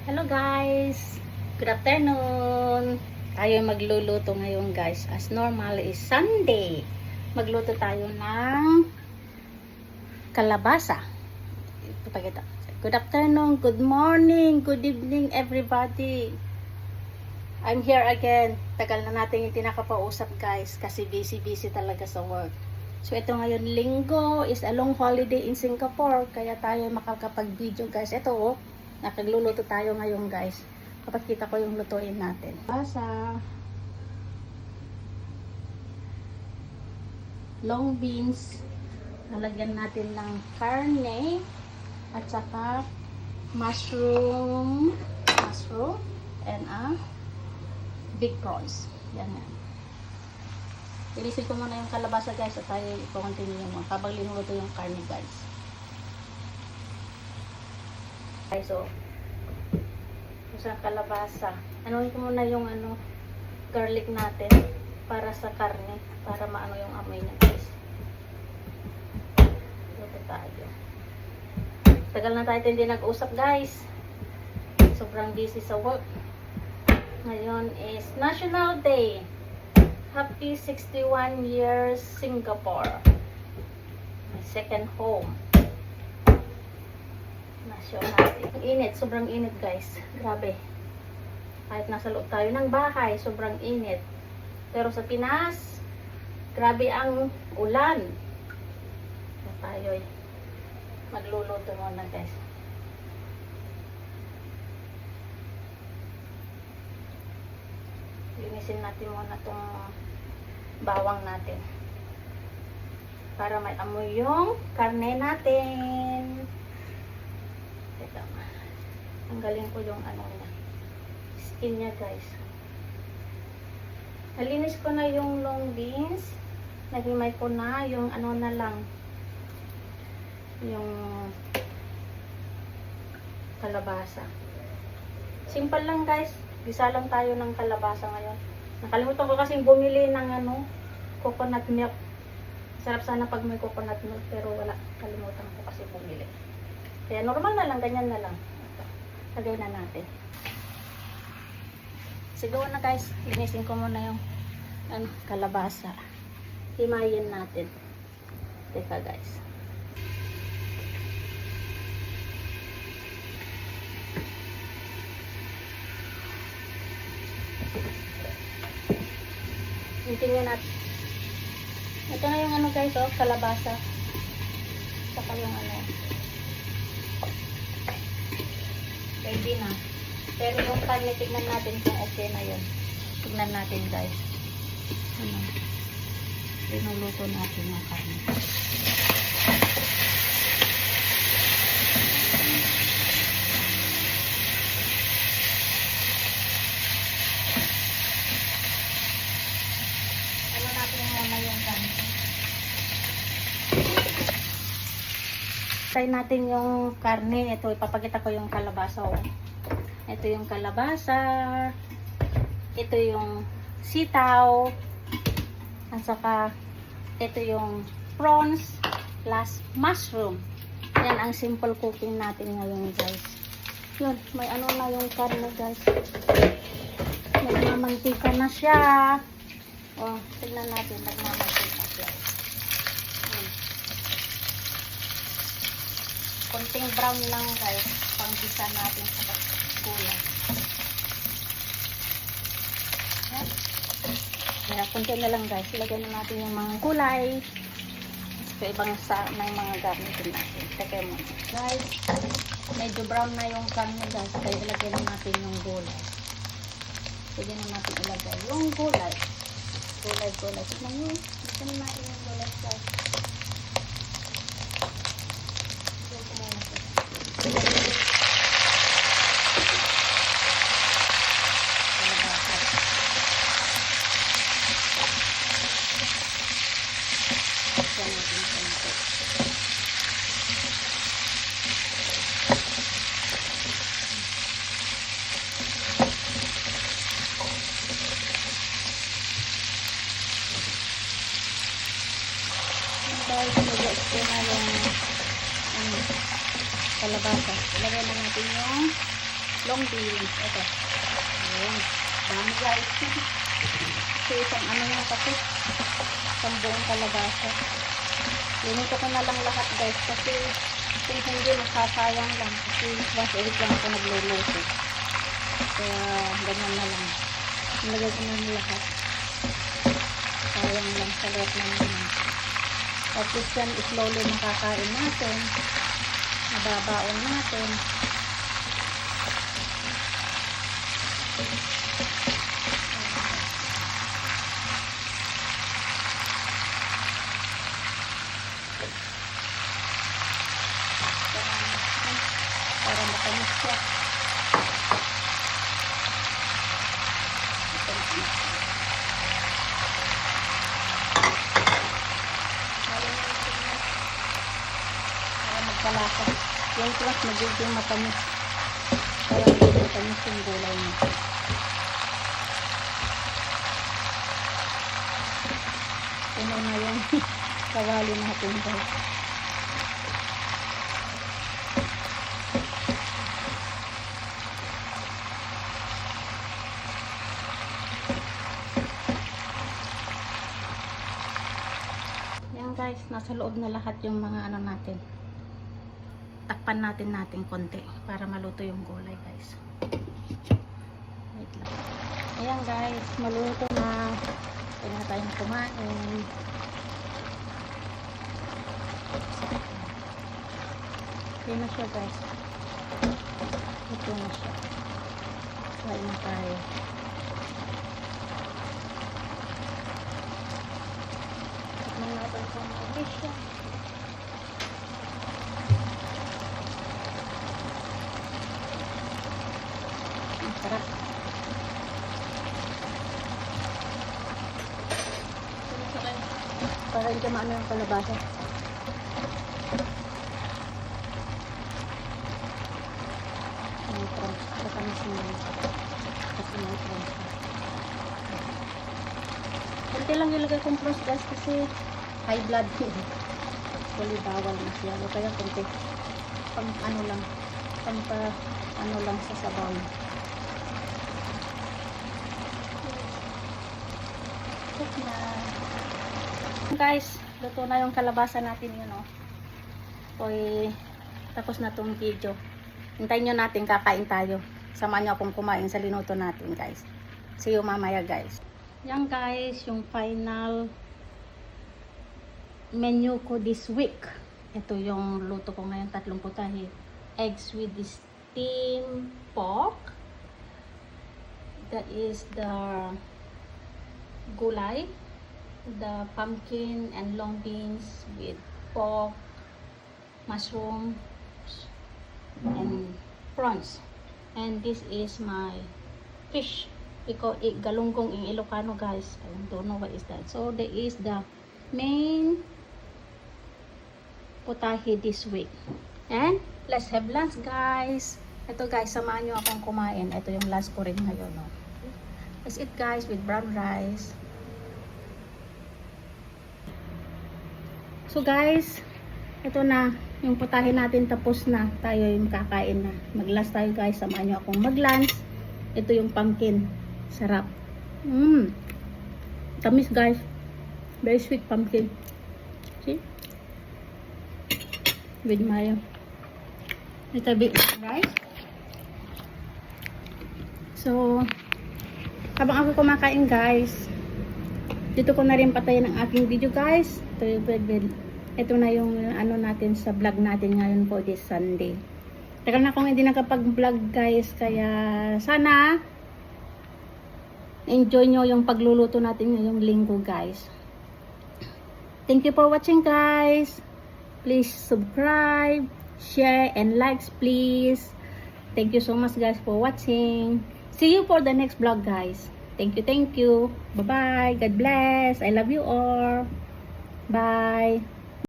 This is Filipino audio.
Hello guys! Good afternoon! Tayo magluluto ngayon guys. As normal is Sunday. Magluto tayo ng kalabasa. Ipapakita. Good afternoon, good morning, good evening everybody. I'm here again. Tagal na natin yung tinakapausap guys kasi busy talaga sa work. So ito ngayon linggo is a long holiday in Singapore. Kaya tayo makakapag-video guys. Ito oh. Nakagluluto tayo ngayon guys. Papakita ko yung lutuin natin. Basa. Long beans. Lalagyan natin ng karne. At saka mushroom. And big prawns. Yan yan. Ilisin ko muna yung kalabasa guys. At tayo i-continue mo. Habang linuluto yung karne guys. Okay, so sa kalabasa, anuhin ko muna yung garlic natin para sa karne, para maano yung amoy niya guys. Luto tayo. Tagal na tayo hindi nag-usap guys. Sobrang busy sa work. Ngayon is National Day. Happy 61 years Singapore. My second home. Natin. Init, sobrang init guys. Grabe. Kahit nasa loob tayo ng bahay, sobrang init. Pero sa Pinas, grabe ang ulan. So, tayo magluluto muna guys. Linisin natin muna itong bawang natin. Para may amoy yung karne natin. Teka, tanggalin ko yung niya, skin niya guys. Nalinis ko na yung long beans, nagimay ko na yung na lang, yung kalabasa. Simple lang guys, gisa lang tayo ng kalabasa ngayon. Nakalimutan ko kasi bumili ng coconut milk. Sarap sana pag may coconut milk pero wala, kalimutan ko kasi bumili. Kaya normal na lang, ganyan na lang. Lagay na natin. Siguro na guys, linisin ko muna yung kalabasa. Himayin natin. Teka guys. Tingnan natin. Ito na yung guys, kalabasa. Saka yung ready na. Pero yung karne, tignan natin kung okay na yun. Tignan natin guys. Pinuluto natin yung karne. Natin muna yung karne. Try natin yung karne. Ito, ipapakita ko yung kalabasa. Ito yung kalabasa. Ito yung sitaw. At saka, ito yung prawns plus mushroom. Yan ang simple cooking natin ngayon guys. Yun, may na yung karne guys. Nagmamantika na siya. Tignan natin, nagmamantika siya. Konting brown lang guys, panggisa natin sa gulay. Kaya konti na lang guys, ilagay na natin yung mga gulay. So ibang may mga gamitin natin. Teka mo guys, medyo brown na yung karne guys, kaya ilagay na natin yung gulay. Pwede na natin ilagay yung gulay. Gulay. Tignan nyo, gusto na natin yung gulay guys. Guys, nag-expo na yung kalabasa. Ilagay na natin yung long beans. Ito. Ayan. Dami guys. So, isang ano yung kasi. Isang buong kalabasa. Linito ko na lang lahat guys. Kasi kung hindi masasayang lang. Kasi once a week lang ako nagluluto. Kaya ganyan na lang. Nilagay ko na lahat. Sayang lang sa loob ng naman. Tapos yan, slowly makakain natin. Nababaon natin. Para matamis siya. Para magkalasa. Yung plus magiging matamis. Para magiging matamis yung gulay niya. Puno na yung kawali natin guys. Guys, nasa loob na lahat yung mga ano natin. Takpan natin konti para maluto yung gulay guys. Wait lang. Ayan guys, maluto na. Pwede na tayong kumain. Ayan na siya guys. Ito na siya. Kain na tayo. Siya. Ang sarap. Para hindi maano yung kalabasa. May prawns. Katamis mo yun. Kasi may prawns. Kunti lang ilagay kong prawns guys kasi high blood ko. Wali bawal na siya. Kaya kunti. Pang ano lang. Pang ano lang sa sabaw. Check na. Guys, luto na yung kalabasa natin yun o. Okay, tapos na tong video. Hintayin nyo natin, kakain tayo. Samahan nyo akong kumain sa linuto natin guys. See you mamaya guys. Yan guys, yung final menu ko this week. Ito yung luto ko ngayon, 3 putahe. Eggs with this steamed pork. That is the gulay, the pumpkin and long beans with pork, mushrooms and prawns. And this is my fish. Galunggong in Ilocano guys. I don't know what is that. So there is the main putahe this week. And let's have lunch guys. Ito guys, samahan nyo akong kumain. Ito yung last ko rin ngayon. No? Let's eat guys with brown rice. So guys, ito na yung putahe natin, tapos na. Tayo yung kakain na. Mag-lunch tayo guys. Samahan nyo akong mag-lunch. Ito yung pumpkin. Sarap. Tamis guys. Very sweet pumpkin. See? With my little bit rice. So, habang ako kumakain guys, dito ko na rin patayin ang aking video guys. Ito na yung ano natin sa vlog natin ngayon po this Sunday. Tagal na akong hindi nakapag-vlog guys, kaya sana enjoy nyo yung pagluluto natin ngayong linggo guys. Thank you for watching guys. Please subscribe, share, and likes please. Thank you so much guys for watching. See you for the next vlog guys. Thank you, thank you. Bye bye. God bless. I love you all. Bye.